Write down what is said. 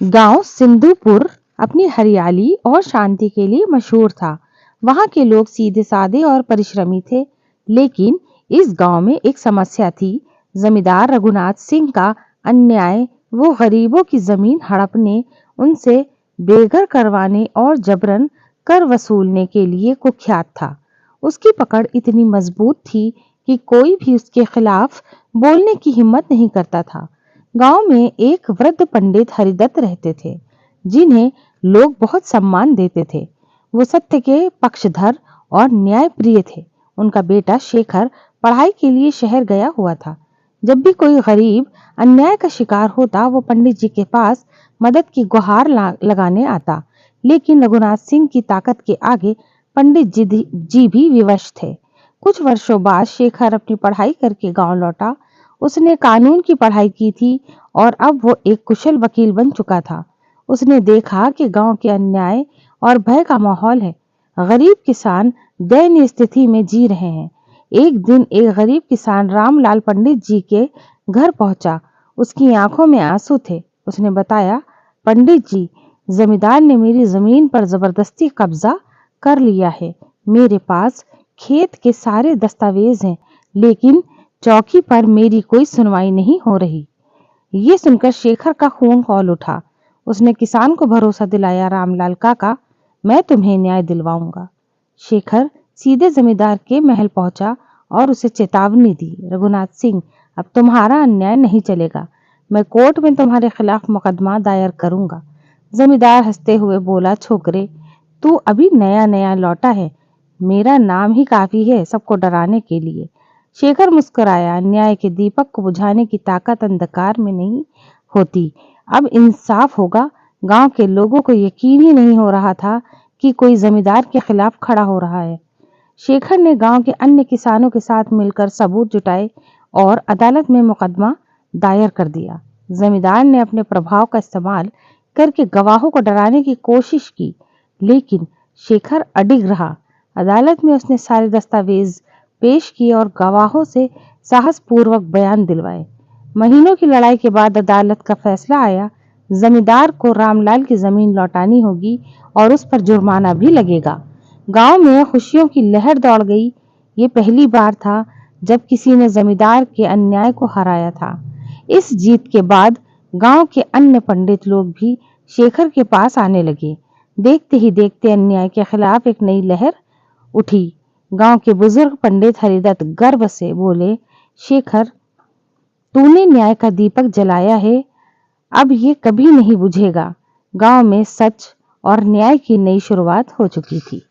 गांव सिंधुपुर अपनी हरियाली और शांति के लिए मशहूर था। वहां के लोग सीधे साधे और परिश्रमी थे। लेकिन इस गांव में एक समस्या थी। जमींदार रघुनाथ सिंह का अन्याय, वो गरीबों की जमीन हड़पने, उनसे बेघर करवाने और जबरन कर वसूलने के लिए कुख्यात था। उसकी पकड़ इतनी मजबूत थी कि कोई भी उसके खिलाफ बोलने की हिम्मत नहीं करता था। गांव में एक वृद्ध पंडित हरिदत्त रहते थे, जिन्हें लोग बहुत सम्मान देते थे। वो सत्य के पक्षधर और न्याय प्रिय थे। उनका बेटा शेखर पढ़ाई के लिए शहर गया हुआ था। जब भी कोई गरीब अन्याय का शिकार होता, वो पंडित जी के पास मदद की गुहार लगाने आता। लेकिन रघुनाथ सिंह की ताकत के आगे पंडित जी भी विवश थे। कुछ वर्षों बाद शेखर अपनी पढ़ाई करके गांव लौटा। उसने कानून की पढ़ाई की थी और अब वो एक कुशल वकील बन चुका था। उसने देखा कि गांव के अन्याय और भय का माहौल है। गरीब किसान दयनीय स्थिति में जी रहे हैं। एक दिन एक गरीब किसान रामलाल पंडित जी के घर पहुंचा। उसकी आंखों में आंसू थे। उसने बताया, पंडित जी, जमींदार ने मेरी जमीन पर जबरदस्ती कब्जा कर लिया है। मेरे पास खेत के सारे दस्तावेज हैं, लेकिन चौकी पर मेरी कोई सुनवाई नहीं हो रही। ये सुनकर शेखर का खून खौल उठा। उसने किसान को भरोसा दिलाया, रामलाल काका, मैं तुम्हें न्याय दिलवाऊंगा। शेखर सीधे जमींदार के महल पहुंचा और उसे चेतावनी दी, रघुनाथ सिंह, अब तुम्हारा अन्याय नहीं चलेगा। मैं कोर्ट में तुम्हारे खिलाफ मुकदमा दायर करूंगा। जमींदार हंसते हुए बोला, छोकरे, तू अभी नया नया लौटा है। मेरा नाम ही काफी है सबको डराने के लिए। शेखर मुस्कुराया, न्याय के दीपक को बुझाने की ताकत अंधकार में नहीं होती। अब इंसाफ होगा। गांव के लोगों को यकीन ही नहीं हो रहा था कि कोई जमींदार के खिलाफ खड़ा हो रहा है। शेखर ने गांव के अन्य किसानों के साथ मिलकर सबूत जुटाए और अदालत में मुकदमा दायर कर दिया। जमींदार ने अपने प्रभाव का इस्तेमाल करके गवाहों को डराने की कोशिश की, लेकिन शेखर अडिग रहा। अदालत में उसने सारे दस्तावेज पेश किए और गवाहों से साहसपूर्वक बयान दिलवाए। महीनों की लड़ाई के बाद अदालत का फैसला आया। जमींदार को रामलाल की जमीन लौटानी होगी और उस पर जुर्माना भी लगेगा। गांव में खुशियों की लहर दौड़ गई। ये पहली बार था जब किसी ने जमींदार के अन्याय को हराया था। इस जीत के बाद गांव के अन्य पंडित लोग भी शेखर के पास आने लगे। देखते ही देखते अन्याय के खिलाफ एक नई लहर उठी। गांव के बुजुर्ग पंडित हरिदत्त गर्व से बोले, शेखर, तूने न्याय का दीपक जलाया है। अब ये कभी नहीं बुझेगा। गांव में सच और न्याय की नई शुरुआत हो चुकी थी।